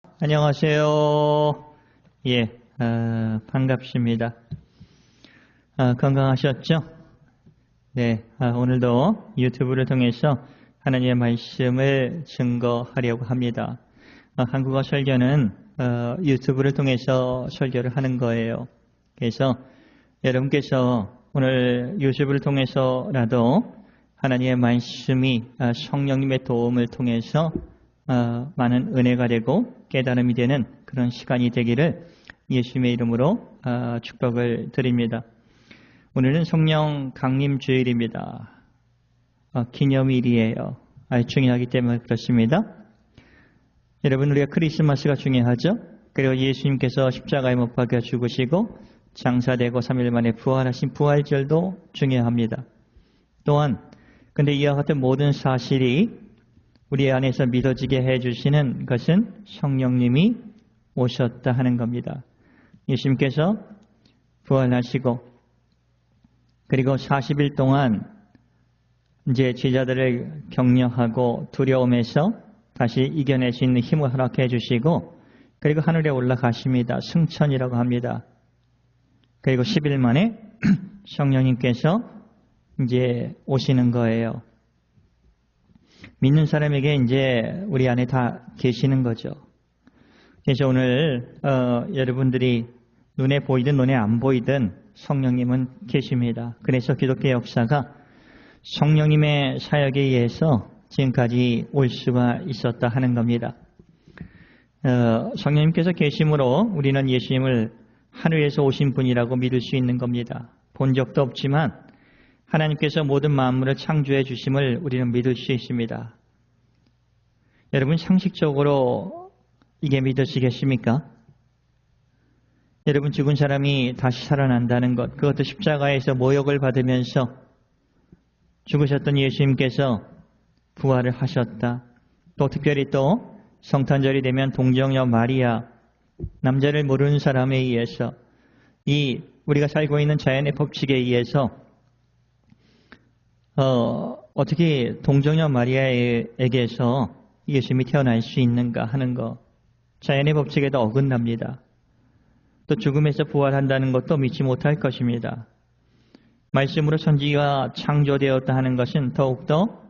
안녕하세요. 예, 반갑습니다. 건강하셨죠? 네, 오늘도 유튜브를 통해서 하나님의 말씀을 증거하려고 합니다. 한국어 설교는 유튜브를 통해서 설교를 하는 거예요. 그래서 여러분께서 오늘 유튜브를 통해서라도 하나님의 말씀이 성령님의 도움을 통해서 많은 은혜가 되고 깨달음이 되는 그런 시간이 되기를 예수님의 이름으로 축복을 드립니다. 오늘은 성령 강림 주일입니다. 기념일이에요. 중요하기 때문에 그렇습니다. 여러분, 우리가 크리스마스가 중요하죠. 그리고 예수님께서 십자가에 못 박혀 죽으시고 장사되고 3일 만에 부활하신 부활절도 중요합니다. 또한 근데 이와 같은 모든 사실이 우리 안에서 믿어지게 해주시는 것은 성령님이 오셨다 하는 겁니다. 예수님께서 부활하시고 그리고 40일 동안 이제 제자들을 격려하고 두려움에서 다시 이겨낼 수 있는 힘을 허락해 주시고 그리고 하늘에 올라가십니다. 승천이라고 합니다. 그리고 10일 만에 성령님께서 이제 오시는 거예요. 믿는 사람에게 이제 우리 안에 다 계시는 거죠. 그래서 오늘 여러분들이 눈에 보이든 눈에 안 보이든 성령님은 계십니다. 그래서 기독교 역사가 성령님의 사역에 의해서 지금까지 올 수가 있었다 하는 겁니다. 성령님께서 계심으로 우리는 예수님을 하늘에서 오신 분이라고 믿을 수 있는 겁니다. 본 적도 없지만 하나님께서 모든 만물을 창조해 주심을 우리는 믿을 수 있습니다. 여러분, 상식적으로 이게 믿으시겠습니까? 여러분, 죽은 사람이 다시 살아난다는 것, 그것도 십자가에서 모욕을 받으면서 죽으셨던 예수님께서 부활을 하셨다. 또 특별히 또 성탄절이 되면 동정녀 마리아, 남자를 모르는 사람에 의해서 이 우리가 살고 있는 자연의 법칙에 의해서 어떻게 동정녀 마리아에게서 예수님이 태어날 수 있는가 하는 것, 자연의 법칙에도 어긋납니다. 또 죽음에서 부활한다는 것도 믿지 못할 것입니다. 말씀으로 천지가 창조되었다 하는 것은 더욱더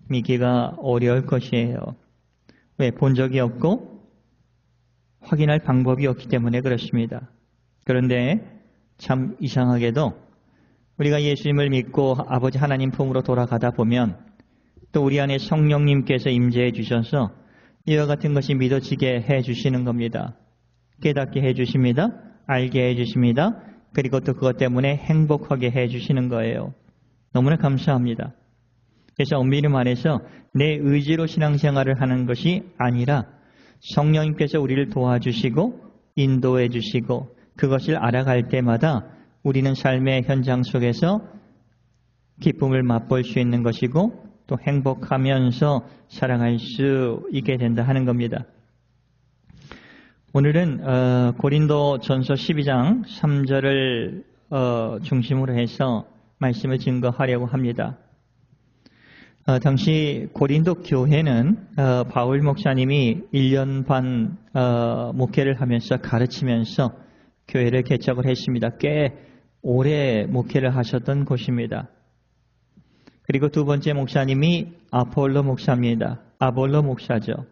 믿기가 어려울 것이에요. 왜? 본 적이 없고 확인할 방법이 없기 때문에 그렇습니다. 그런데 참 이상하게도 우리가 예수님을 믿고 아버지 하나님 품으로 돌아가다 보면 또 우리 안에 성령님께서 임재해 주셔서 이와 같은 것이 믿어지게 해 주시는 겁니다. 깨닫게 해 주십니다. 알게 해 주십니다. 그리고 또 그것 때문에 행복하게 해 주시는 거예요. 너무나 감사합니다. 그래서 엄밀히 말해서 내 의지로 신앙생활을 하는 것이 아니라 성령님께서 우리를 도와주시고 인도해 주시고 그것을 알아갈 때마다 우리는 삶의 현장 속에서 기쁨을 맛볼 수 있는 것이고 또 행복하면서 살아갈 수 있게 된다 하는 겁니다. 오늘은 고린도 전서 12장 3절을 중심으로 해서 말씀을 증거하려고 합니다. 당시 고린도 교회는 바울 목사님이 1년 반 목회를 하면서 가르치면서 교회를 개척을 했습니다. 꽤 오래 목회를 하셨던 곳입니다. 그리고 두 번째 목사님이 아폴로 목사입니다. 아볼로 목사죠.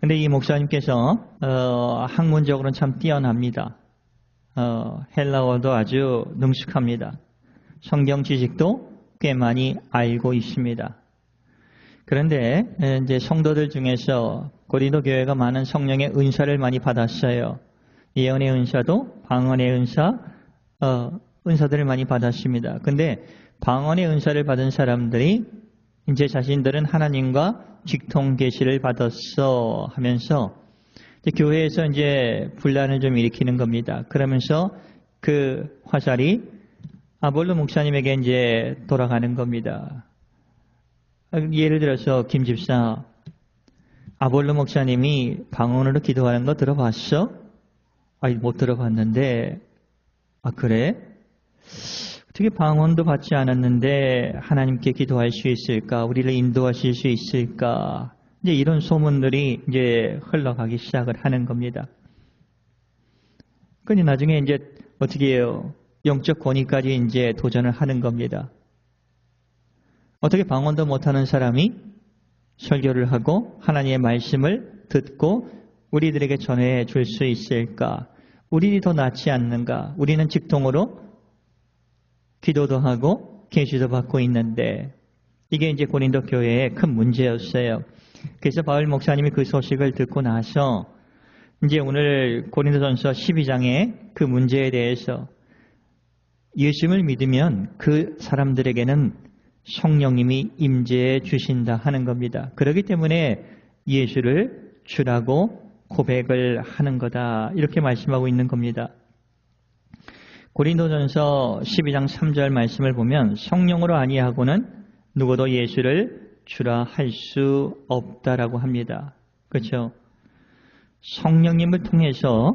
근데 이 목사님께서 학문적으로는 참 뛰어납니다. 헬라어도 아주 능숙합니다. 성경 지식도 꽤 많이 알고 있습니다. 그런데 이제 성도들 중에서 고린도 교회가 많은 성령의 은사를 많이 받았어요. 예언의 은사도 방언의 은사, 은사들을 많이 받았습니다. 근데 방언의 은사를 받은 사람들이 이제 자신들은 하나님과 직통 계시를 받았어 하면서 이제 교회에서 이제 분란을 좀 일으키는 겁니다. 그러면서 그 화살이 아볼로 목사님에게 이제 돌아가는 겁니다. 예를 들어서 김 집사, 아볼로 목사님이 방언으로 기도하는 거 들어봤어? 못 들어봤는데. 그래? 어떻게 방언도 받지 않았는데 하나님께 기도할 수 있을까? 우리를 인도하실 수 있을까? 이제 이런 소문들이 이제 흘러가기 시작을 하는 겁니다. 그러니 나중에 이제 어떻게 해요? 영적 권위까지 이제 도전을 하는 겁니다. 어떻게 방언도 못하는 사람이 설교를 하고 하나님의 말씀을 듣고 우리들에게 전해 줄 수 있을까? 우리이 더 낫지 않는가? 우리는 직통으로 기도도 하고 계시도 받고 있는데 이게 이제 고린도 교회의 큰 문제였어요. 그래서 바울 목사님이 그 소식을 듣고 나서 이제 오늘 고린도전서 12장의 그 문제에 대해서 예수님을 믿으면 그 사람들에게는 성령님이 임재해 주신다 하는 겁니다. 그렇기 때문에 예수를 주라고 고백을 하는 거다. 이렇게 말씀하고 있는 겁니다. 고린도전서 12장 3절 말씀을 보면 성령으로 아니하고는 누구도 예수를 주라 할 수 없다라고 합니다. 그렇죠? 성령님을 통해서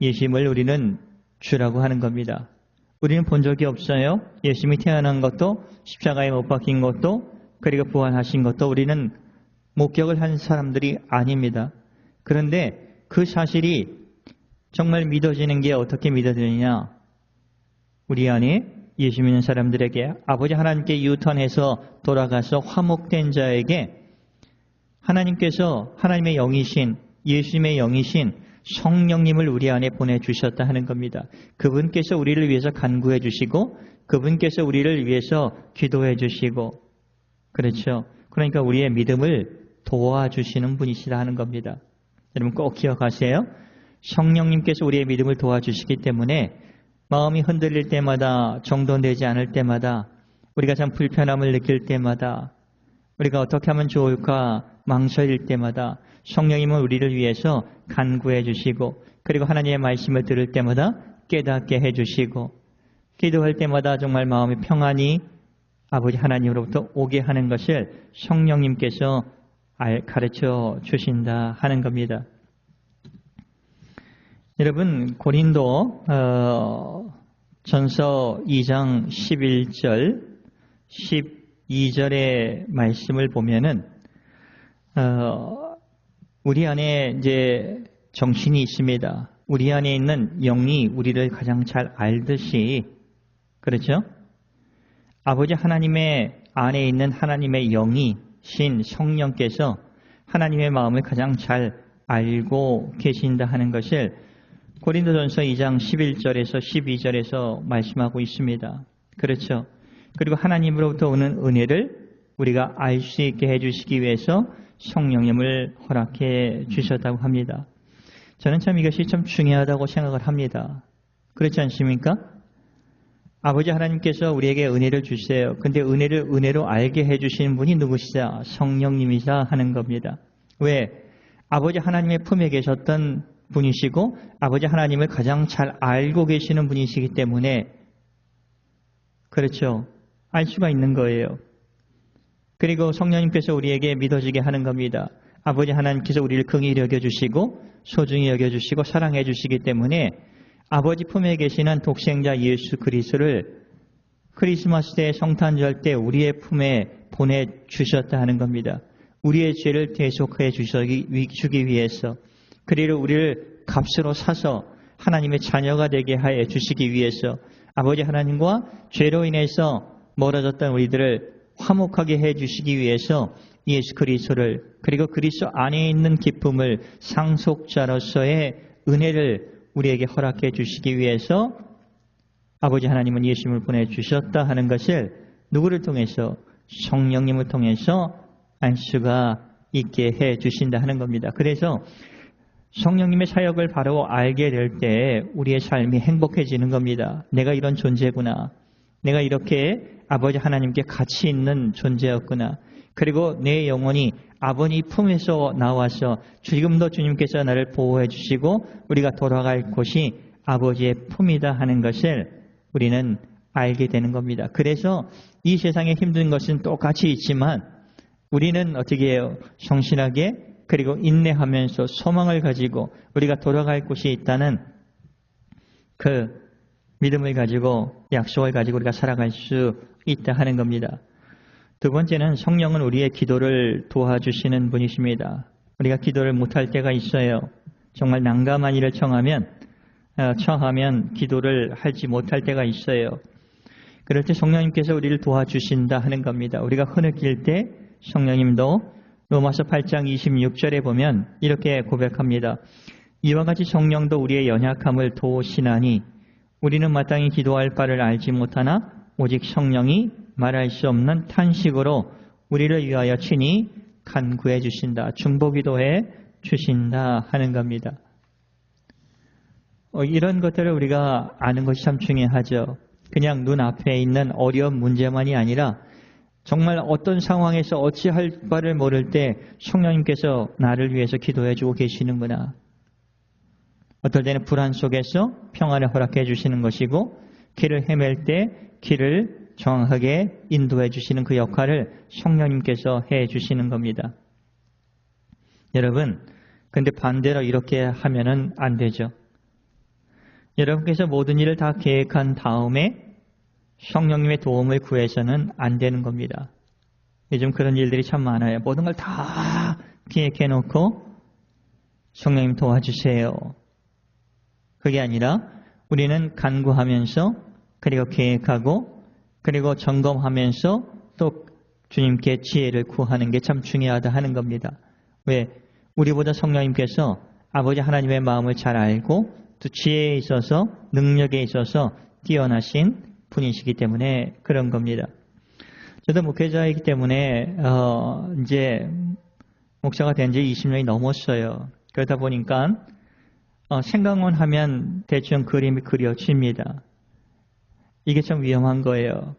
예수님을 우리는 주라고 하는 겁니다. 우리는 본 적이 없어요. 예수님이 태어난 것도 십자가에 못 박힌 것도 그리고 부활하신 것도 우리는 목격을 한 사람들이 아닙니다. 그런데 그 사실이 정말 믿어지는 게 어떻게 믿어지느냐? 우리 안에 예수 믿는 사람들에게 아버지 하나님께 유턴해서 돌아가서 화목된 자에게 하나님께서 하나님의 영이신 예수님의 영이신 성령님을 우리 안에 보내주셨다 하는 겁니다. 그분께서 우리를 위해서 간구해 주시고 그분께서 우리를 위해서 기도해 주시고 그렇죠. 그러니까 우리의 믿음을 도와주시는 분이시라 하는 겁니다. 여러분 꼭 기억하세요. 성령님께서 우리의 믿음을 도와주시기 때문에 마음이 흔들릴 때마다 정돈되지 않을 때마다 우리가 참 불편함을 느낄 때마다 우리가 어떻게 하면 좋을까 망설일 때마다 성령님은 우리를 위해서 간구해 주시고 그리고 하나님의 말씀을 들을 때마다 깨닫게 해 주시고 기도할 때마다 정말 마음이 평안히 아버지 하나님으로부터 오게 하는 것을 성령님께서 가르쳐 주신다 하는 겁니다. 여러분 고린도 전서 2장 11절 12절의 말씀을 보면은 우리 안에 이제 정신이 있습니다. 우리 안에 있는 영이 우리를 가장 잘 알듯이 그렇죠? 아버지 하나님의 안에 있는 하나님의 영이신 성령께서 하나님의 마음을 가장 잘 알고 계신다 하는 것을 고린도전서 2장 11절에서 12절에서 말씀하고 있습니다. 그렇죠? 그리고 하나님으로부터 오는 은혜를 우리가 알 수 있게 해주시기 위해서 성령님을 허락해 주셨다고 합니다. 저는 참 이것이 참 중요하다고 생각을 합니다. 그렇지 않습니까? 아버지 하나님께서 우리에게 은혜를 주세요. 근데 은혜를 은혜로 알게 해주시는 분이 누구시자? 성령님이자 하는 겁니다. 왜? 아버지 하나님의 품에 계셨던 분이시고 아버지 하나님을 가장 잘 알고 계시는 분이시기 때문에 그렇죠. 알 수가 있는 거예요. 그리고 성령님께서 우리에게 믿어지게 하는 겁니다. 아버지 하나님께서 우리를 긍휼히 여겨주시고 소중히 여겨주시고 사랑해 주시기 때문에 아버지 품에 계시는 독생자 예수 그리스도를 크리스마스 때 성탄절 때 우리의 품에 보내주셨다 하는 겁니다. 우리의 죄를 대속해 주기 위해서 그리고 우리를 값으로 사서 하나님의 자녀가 되게 하여 주시기 위해서 아버지 하나님과 죄로 인해서 멀어졌던 우리들을 화목하게 해 주시기 위해서 예수 그리스도를 그리고 그리스도 안에 있는 기쁨을 상속자로서의 은혜를 우리에게 허락해 주시기 위해서 아버지 하나님은 예수님을 보내주셨다 하는 것을 누구를 통해서? 성령님을 통해서 알 수가 있게 해 주신다 하는 겁니다. 그래서 성령님의 사역을 바로 알게 될 때 우리의 삶이 행복해지는 겁니다. 내가 이런 존재구나. 내가 이렇게 아버지 하나님께 가치 있는 존재였구나. 그리고 내 영혼이 아버지 품에서 나와서 지금도 주님께서 나를 보호해 주시고 우리가 돌아갈 곳이 아버지의 품이다 하는 것을 우리는 알게 되는 겁니다. 그래서 이 세상에 힘든 것은 똑같이 있지만 우리는 어떻게 해요? 성실하게 그리고 인내하면서 소망을 가지고 우리가 돌아갈 곳이 있다는 그 믿음을 가지고 약속을 가지고 우리가 살아갈 수 있다 하는 겁니다. 두 번째는 성령은 우리의 기도를 도와주시는 분이십니다. 우리가 기도를 못할 때가 있어요. 정말 난감한 일을 처하면 기도를 하지 못할 때가 있어요. 그럴 때 성령님께서 우리를 도와주신다 하는 겁니다. 우리가 흐느낄 때 성령님도 로마서 8장 26절에 보면 이렇게 고백합니다. 이와 같이 성령도 우리의 연약함을 도우시나니 우리는 마땅히 기도할 바를 알지 못하나 오직 성령이 말할 수 없는 탄식으로 우리를 위하여 친히 간구해 주신다. 중보기도해 주신다 하는 겁니다. 이런 것들을 우리가 아는 것이 참 중요하죠. 그냥 눈앞에 있는 어려운 문제만이 아니라 정말 어떤 상황에서 어찌할 바를 모를 때 성령님께서 나를 위해서 기도해 주고 계시는구나. 어떨 때는 불안 속에서 평안을 허락해 주시는 것이고 길을 헤맬 때 길을 정확하게 인도해 주시는 그 역할을 성령님께서 해 주시는 겁니다. 여러분, 근데 반대로 이렇게 하면은 안 되죠. 여러분께서 모든 일을 다 계획한 다음에 성령님의 도움을 구해서는 안 되는 겁니다. 요즘 그런 일들이 참 많아요. 모든 걸 다 계획해 놓고 성령님 도와주세요. 그게 아니라 우리는 간구하면서 그리고 계획하고 그리고 점검하면서 또 주님께 지혜를 구하는 게 참 중요하다 하는 겁니다. 왜? 우리보다 성령님께서 아버지 하나님의 마음을 잘 알고 또 지혜에 있어서 능력에 있어서 뛰어나신 분이시기 때문에 그런 겁니다. 저도 목회자이기 때문에 이제 목사가 된 지 20년이 넘었어요. 그러다 보니까 생각만 하면 대충 그림이 그려집니다. 이게 참 위험한 거예요.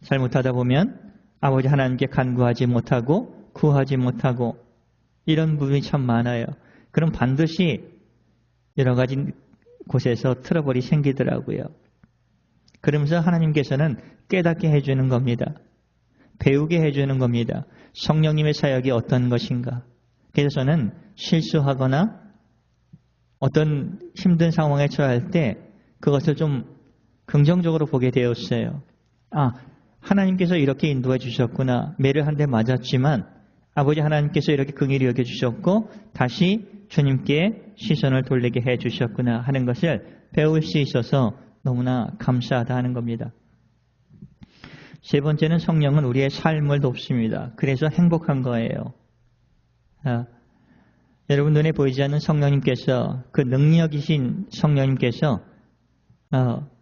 잘못하다 보면 아버지 하나님께 간구하지 못하고 구하지 못하고 이런 부분이 참 많아요. 그럼 반드시 여러 가지 곳에서 트러블이 생기더라고요. 그러면서 하나님께서는 깨닫게 해주는 겁니다. 배우게 해주는 겁니다. 성령님의 사역이 어떤 것인가. 그래서 저는 실수하거나 어떤 힘든 상황에 처할 때 그것을 좀 긍정적으로 보게 되었어요. 하나님께서 이렇게 인도해 주셨구나. 매를 한 대 맞았지만 아버지 하나님께서 이렇게 긍휼히 여겨주셨고 다시 주님께 시선을 돌리게 해주셨구나 하는 것을 배울 수 있어서 너무나 감사하다 하는 겁니다. 세 번째는 성령은 우리의 삶을 돕습니다. 그래서 행복한 거예요. 여러분 눈에 보이지 않는 성령님께서 그 능력이신 성령님께서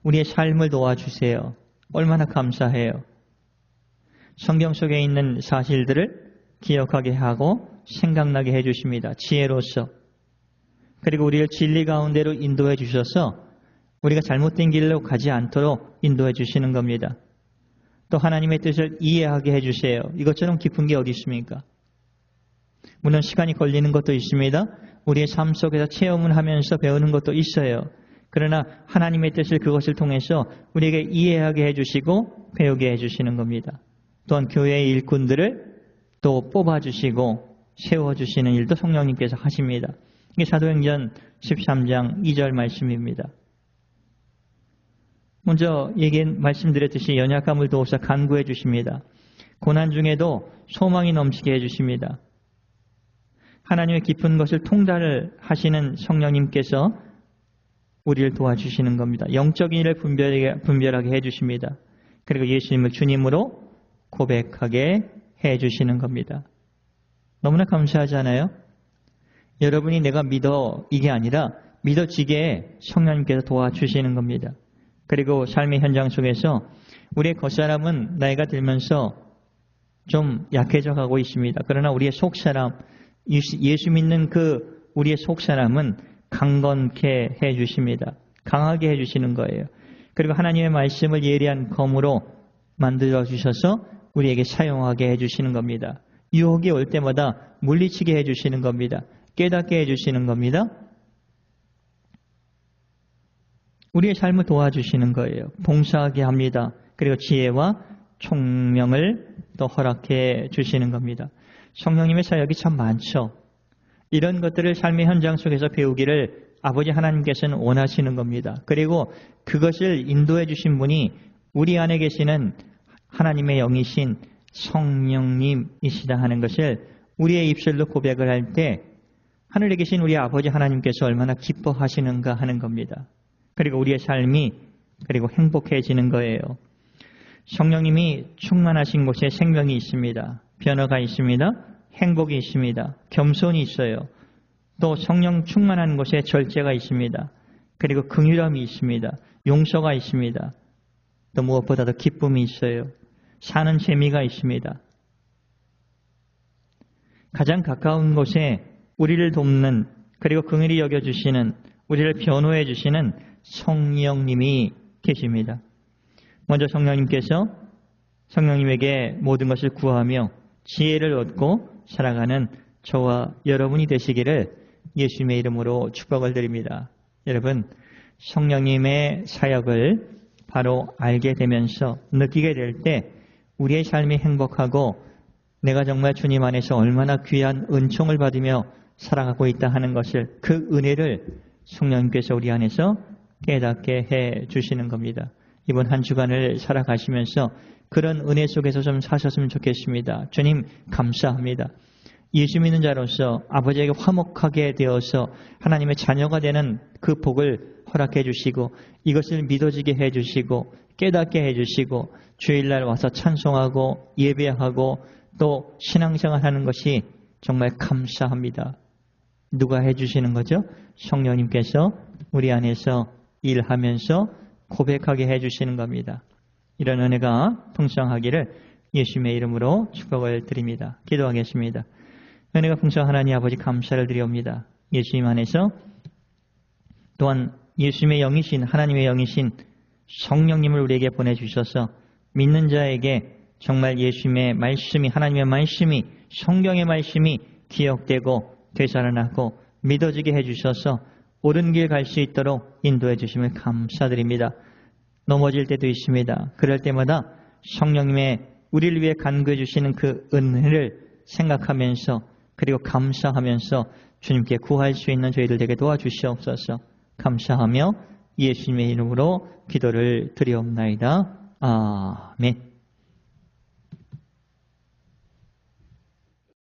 우리의 삶을 도와주세요. 얼마나 감사해요. 성경 속에 있는 사실들을 기억하게 하고 생각나게 해주십니다. 지혜로서. 그리고 우리를 진리 가운데로 인도해 주셔서 우리가 잘못된 길로 가지 않도록 인도해 주시는 겁니다. 또 하나님의 뜻을 이해하게 해주세요. 이것처럼 깊은 게 어디 있습니까? 물론 시간이 걸리는 것도 있습니다. 우리의 삶 속에서 체험을 하면서 배우는 것도 있어요. 그러나 하나님의 뜻을 그것을 통해서 우리에게 이해하게 해주시고 배우게 해주시는 겁니다. 또한 교회의 일꾼들을 또 뽑아주시고 세워주시는 일도 성령님께서 하십니다. 이게 사도행전 13장 2절 말씀입니다. 먼저 말씀드렸듯이 연약함을 도우사 간구해 주십니다. 고난 중에도 소망이 넘치게 해주십니다. 하나님의 깊은 것을 통달을 하시는 성령님께서 우리를 도와주시는 겁니다. 영적인 일을 분별하게 해주십니다. 그리고 예수님을 주님으로 고백하게 해주시는 겁니다. 너무나 감사하잖아요. 여러분이 내가 믿어 이게 아니라 믿어지게 성령님께서 도와주시는 겁니다. 그리고 삶의 현장 속에서 우리의 겉사람은 나이가 들면서 좀 약해져 가고 있습니다. 그러나 우리의 속사람, 예수 믿는 그 우리의 속사람은 강건케 해주십니다. 강하게 해주시는 거예요. 그리고 하나님의 말씀을 예리한 검으로 만들어 주셔서 우리에게 사용하게 해주시는 겁니다. 유혹이 올 때마다 물리치게 해주시는 겁니다. 깨닫게 해주시는 겁니다. 우리의 삶을 도와주시는 거예요. 봉사하게 합니다. 그리고 지혜와 총명을 또 허락해 주시는 겁니다. 성령님의 사역이 참 많죠. 이런 것들을 삶의 현장 속에서 배우기를 아버지 하나님께서는 원하시는 겁니다. 그리고 그것을 인도해 주신 분이 우리 안에 계시는 하나님의 영이신 성령님이시다 하는 것을 우리의 입술로 고백을 할 때 하늘에 계신 우리 아버지 하나님께서 얼마나 기뻐하시는가 하는 겁니다. 그리고 우리의 삶이 그리고 행복해지는 거예요. 성령님이 충만하신 곳에 생명이 있습니다. 변화가 있습니다. 행복이 있습니다. 겸손이 있어요. 또 성령 충만한 곳에 절제가 있습니다. 그리고 긍휼함이 있습니다. 용서가 있습니다. 또 무엇보다도 기쁨이 있어요. 사는 재미가 있습니다. 가장 가까운 곳에 우리를 돕는 그리고 긍휼히 여겨주시는 우리를 변호해 주시는 성령님이 계십니다. 먼저 성령님에게 모든 것을 구하며 지혜를 얻고 살아가는 저와 여러분이 되시기를 예수님의 이름으로 축복을 드립니다. 여러분, 성령님의 사역을 바로 알게 되면서 느끼게 될 때 우리의 삶이 행복하고 내가 정말 주님 안에서 얼마나 귀한 은총을 받으며 살아가고 있다 하는 것을 그 은혜를 성령님께서 우리 안에서 깨닫게 해 주시는 겁니다. 이번 한 주간을 살아가시면서 그런 은혜 속에서 좀 사셨으면 좋겠습니다. 주님 감사합니다. 예수 믿는 자로서 아버지에게 화목하게 되어서 하나님의 자녀가 되는 그 복을 허락해 주시고 이것을 믿어지게 해 주시고 깨닫게 해 주시고 주일날 와서 찬송하고 예배하고 또 신앙생활 하는 것이 정말 감사합니다. 누가 해 주시는 거죠? 성령님께서 우리 안에서 일하면서 고백하게 해 주시는 겁니다. 이런 은혜가 풍성하기를 예수님의 이름으로 축복을 드립니다. 기도하겠습니다. 은혜가 풍성한 하나님 아버지 감사를 드리옵니다. 예수님 안에서 또한 예수님의 영이신 하나님의 영이신 성령님을 우리에게 보내주셔서 믿는 자에게 정말 예수님의 말씀이 하나님의 말씀이 성경의 말씀이 기억되고 되살아나고 믿어지게 해주셔서 옳은 길 갈 수 있도록 인도해 주심을 감사드립니다. 넘어질 때도 있습니다. 그럴 때마다 성령님의 우리를 위해 간구해 주시는 그 은혜를 생각하면서 그리고 감사하면서 주님께 구할 수 있는 저희들 되게 도와주시옵소서. 감사하며 예수님의 이름으로 기도를 드리옵나이다. 아멘.